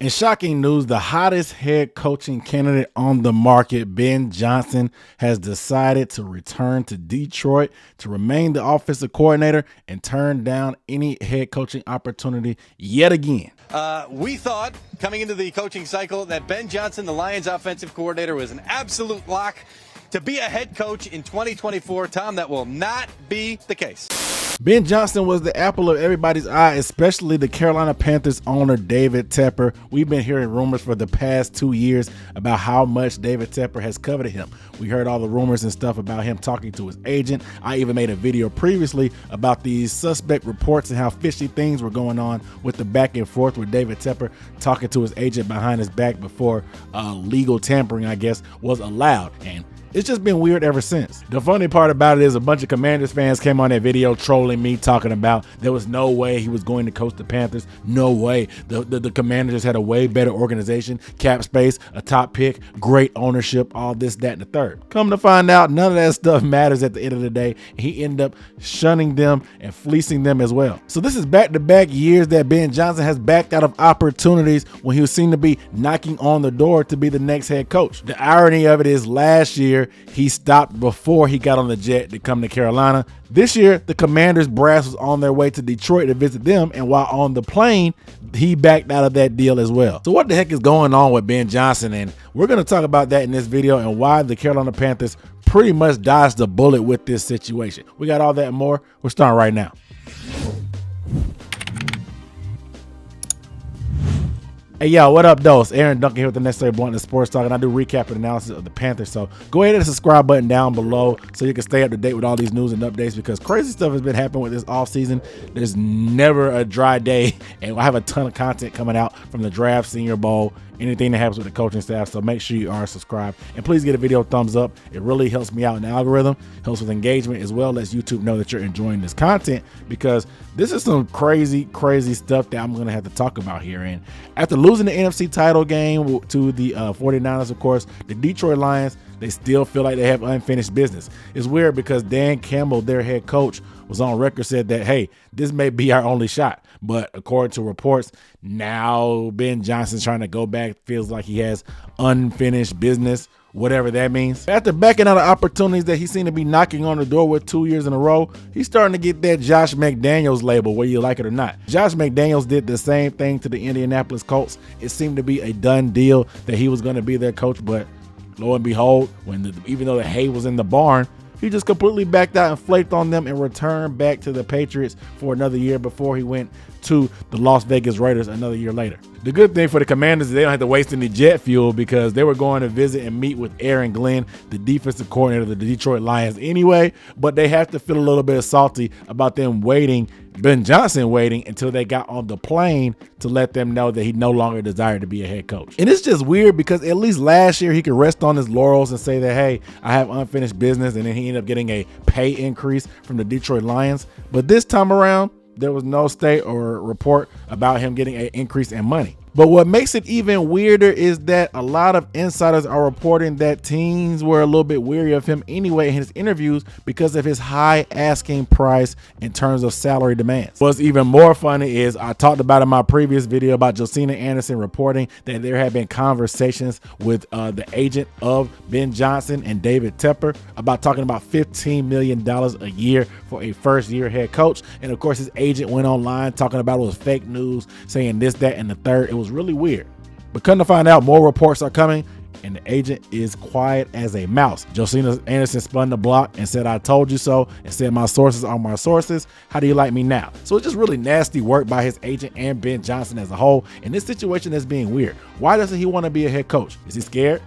In shocking news, the hottest head coaching candidate on the market, Ben Johnson, has decided to return to Detroit to remain the offensive coordinator and turn down any head coaching opportunity yet again. We thought coming into the coaching cycle that Ben Johnson, the Lions offensive coordinator, was an absolute lock to be a head coach in 2024. Tom, that will not be the case. Ben Johnson was the apple of everybody's eye, especially the Carolina Panthers owner, David Tepper. We've been hearing rumors for the past 2 years about how much David Tepper has coveted him. We heard all the rumors and stuff about him talking to his agent. I even made a video previously about these suspect reports and how fishy things were going on with the back and forth with David Tepper talking to his agent behind his back before legal tampering, I guess, was allowed. And it's just been weird ever since. The funny part about it is a bunch of Commanders fans came on that video trolling me, talking about there was no way he was going to coach the Panthers. No way. The Commanders had a way better organization, cap space, a top pick, great ownership, all this, that, and the third. Come to find out, none of that stuff matters at the end of the day. He ended up shunning them and fleecing them as well. So this is back-to-back years that Ben Johnson has backed out of opportunities when he was seen to be knocking on the door to be the next head coach. The irony of it is last year, he stopped before he got on the jet to come to Carolina. This year, the Commanders brass was on their way to Detroit to visit them, and while on the plane, he backed out of that deal as well. So what the heck is going on with Ben Johnson? And we're going to talk about that in this video and why the Carolina Panthers pretty much dodged the bullet with this situation. We got all that and more. We're starting right now. Hey, yo, what up, though? It's Aaron Duncan here with the Necessary Blunt and Sports Talk, and I do recap and analysis of the Panthers. So go ahead and hit the subscribe button down below so you can stay up to date with all these news and updates, because crazy stuff has been happening with this offseason. There's never a dry day, and I have a ton of content coming out from the draft, Senior Bowl, anything that happens with the coaching staff. So make sure you are subscribed, and please give the video a thumbs up. It really helps me out in the algorithm, helps with engagement, as well as YouTube know that you're enjoying this content, because this is some crazy stuff that I'm going to have to talk about here. And after losing the NFC title game to the 49ers, of course, the Detroit Lions, they still feel like they have unfinished business. It's weird because Dan Campbell, their head coach, was on record, said that, hey, this may be our only shot. But according to reports, now Ben Johnson's trying to go back, feels like he has unfinished business, whatever that means. After backing out of opportunities that he seemed to be knocking on the door with 2 years in a row, he's starting to get that Josh McDaniels label, whether you like it or not. Josh McDaniels did the same thing to the Indianapolis Colts. It seemed to be a done deal that he was going to be their coach, but lo and behold, even though the hay was in the barn, he just completely backed out and flaked on them and returned back to the Patriots for another year before he went to the Las Vegas Raiders another year later. The good thing for the Commanders is they don't have to waste any jet fuel, because they were going to visit and meet with Aaron Glenn, the defensive coordinator of the Detroit Lions anyway, but they have to feel a little bit salty about them waiting, Ben Johnson waiting until they got on the plane to let them know that he no longer desired to be a head coach. And it's just weird because at least last year he could rest on his laurels and say that, hey, I have unfinished business, and then he ended up getting a pay increase from the Detroit Lions. But this time around, there was no state or report about him getting an increase in money. But what makes it even weirder is that a lot of insiders are reporting that teams were a little bit weary of him anyway in his interviews because of his high asking price in terms of salary demands. What's even more funny is I talked about in my previous video about Josina Anderson reporting that there had been conversations with the agent of Ben Johnson and David Tepper about talking about $15 million a year for a first-year head coach. And of course, his agent went online talking about it was fake news, saying this, that, and the third. It was really weird. But come to find out, more reports are coming, and the agent is quiet as a mouse. Josina Anderson spun the block and said, I told you so, and said my sources are my sources. How do you like me now? So it's just really nasty work by his agent and Ben Johnson as a whole. And this situation is being weird. Why doesn't he want to be a head coach? Is he scared?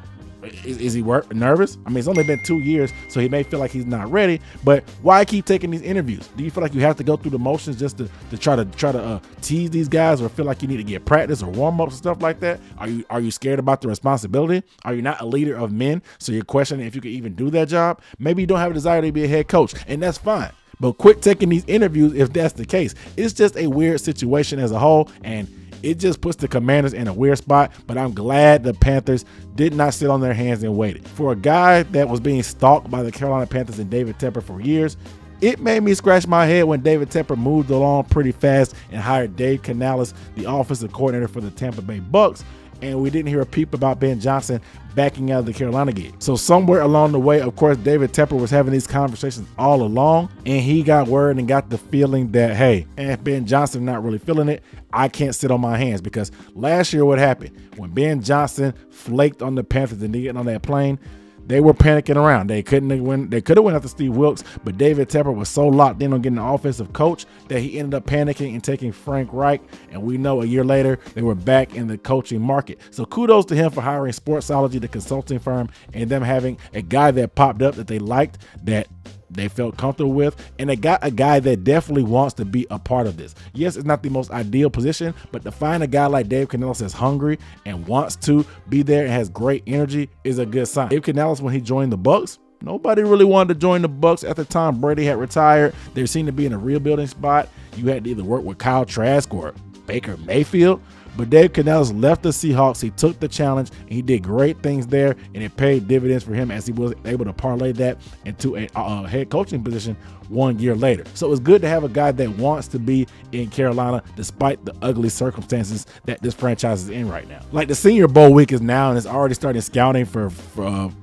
Is he nervous? I mean, it's only been 2 years, so he may feel like he's not ready, but why keep taking these interviews? Do you feel like you have to go through the motions just to try to tease these guys, or feel like you need to get practice or warm-ups and stuff like that? Are you scared about the responsibility? Are you not a leader of men, so you're questioning if you can even do that job? Maybe you don't have a desire to be a head coach, and that's fine. But quit taking these interviews if that's the case. It's just a weird situation as a whole, and it just puts the Commanders in a weird spot, but I'm glad the Panthers did not sit on their hands and waited. For a guy that was being stalked by the Carolina Panthers and David Tepper for years, it made me scratch my head when David Tepper moved along pretty fast and hired Dave Canales, the offensive coordinator for the Tampa Bay Bucs, and we didn't hear a peep about Ben Johnson backing out of the Carolina gig. So somewhere along the way, of course, David Tepper was having these conversations all along, and he got word and got the feeling that, hey, and Ben Johnson not really feeling it, I can't sit on my hands. Because last year what happened? When Ben Johnson flaked on the Panthers and getting on that plane, they were panicking around. They couldn't win. They could have went after Steve Wilkes, but David Tepper was so locked in on getting an offensive coach that he ended up panicking and taking Frank Reich. And we know a year later they were back in the coaching market. So kudos to him for hiring Sportsology, the consulting firm, and them having a guy that popped up that they liked, that they felt comfortable with, and they got a guy that definitely wants to be a part of this. Yes, it's not the most ideal position, but to find a guy like Dave Canales that's hungry and wants to be there and has great energy is a good sign. Dave Canales, when he joined the Bucs, nobody really wanted to join the Bucs at the time Brady had retired. They seemed to be in a rebuilding spot. You had to either work with Kyle Trask or Baker Mayfield. But Dave Canales left the Seahawks. He took the challenge, and he did great things there, and it paid dividends for him as he was able to parlay that into a head coaching position 1 year later. So it's good to have a guy that wants to be in Carolina despite the ugly circumstances that this franchise is in right now. Like the Senior Bowl week is now, and it's already starting scouting for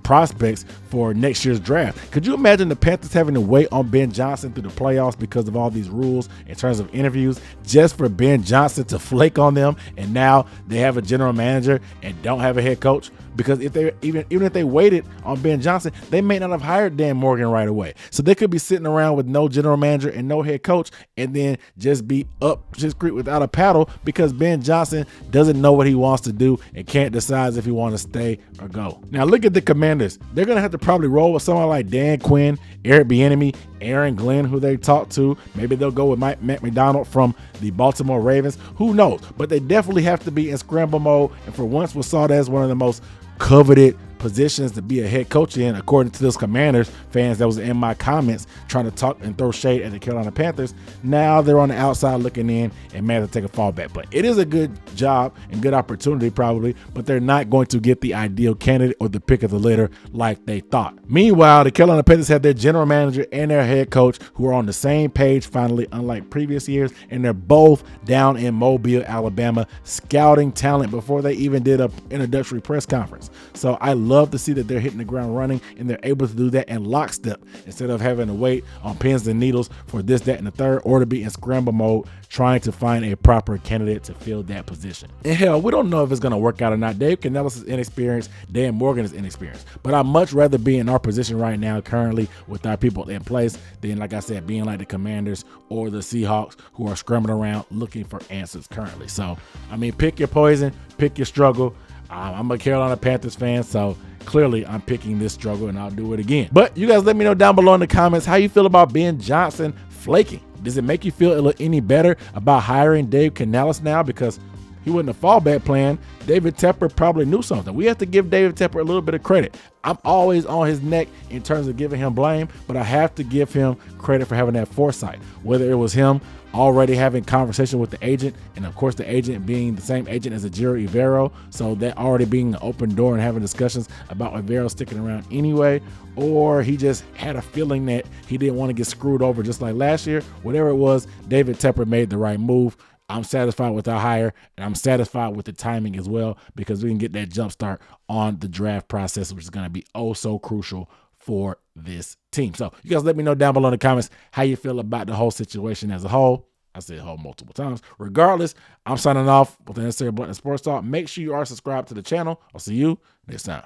prospects for next year's draft. Could you imagine the Panthers having to wait on Ben Johnson through the playoffs because of all these rules in terms of interviews just for Ben Johnson to flake on them, and now they have a general manager and don't have a head coach? Because if they even if they waited on Ben Johnson, they may not have hired Dan Morgan right away. So they could be sitting around with no general manager and no head coach, and then just be up just creek without a paddle because Ben Johnson doesn't know what he wants to do and can't decide if he wants to stay or go. Now look at the Commanders. They're gonna have to probably roll with someone like Dan Quinn, Eric Bieniemy, Aaron Glenn, who they talked to. Maybe they'll go with Matt McDonald from the Baltimore Ravens. Who knows? But they definitely have to be in scramble mode. And for once, we saw that as one of the most coveted positions to be a head coach in, according to those Commanders fans that was in my comments trying to talk and throw shade at the Carolina Panthers. Now they're on the outside looking in and may have to take a fallback play. It is a good job and good opportunity probably, but they're not going to get the ideal candidate or the pick of the litter like they thought. Meanwhile, the Carolina Panthers have their general manager and their head coach who are on the same page finally, unlike previous years, and they're both down in Mobile, Alabama, scouting talent before they even did an introductory press conference. So I love to see that they're hitting the ground running and they're able to do that in lockstep instead of having to wait on pins and needles for this, that, and the third, or to be in scramble mode trying to find a proper candidate to fill that position. And hell, we don't know if it's going to work out or not. Dave Canales is inexperienced. Dan Morgan is inexperienced. But I'd much rather be in our position right now currently with our people in place than, like I said, being like the Commanders or the Seahawks who are scrambling around looking for answers currently. So, I mean, pick your poison, pick your struggle. I'm a Carolina Panthers fan, so clearly I'm picking this struggle and I'll do it again. But you guys let me know down below in the comments how you feel about Ben Johnson flaking. Does it make you feel any better about hiring Dave Canales now? Because he wasn't a fallback plan. David Tepper probably knew something. We have to give David Tepper a little bit of credit. I'm always on his neck in terms of giving him blame, but I have to give him credit for having that foresight. Whether it was him already having conversation with the agent, and of course the agent being the same agent as Ajiro Evero, so that already being an open door and having discussions about Evero sticking around anyway, or he just had a feeling that he didn't want to get screwed over just like last year. Whatever it was, David Tepper made the right move. I'm satisfied with our hire, and I'm satisfied with the timing as well, because we can get that jump start on the draft process, which is going to be oh so crucial for this team. So you guys let me know down below in the comments how you feel about the whole situation as a whole. I said whole multiple times. Regardless, I'm signing off with the Necessary Blunt and Sports Talk. Make sure you are subscribed to the channel. I'll see you next time.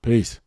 Peace.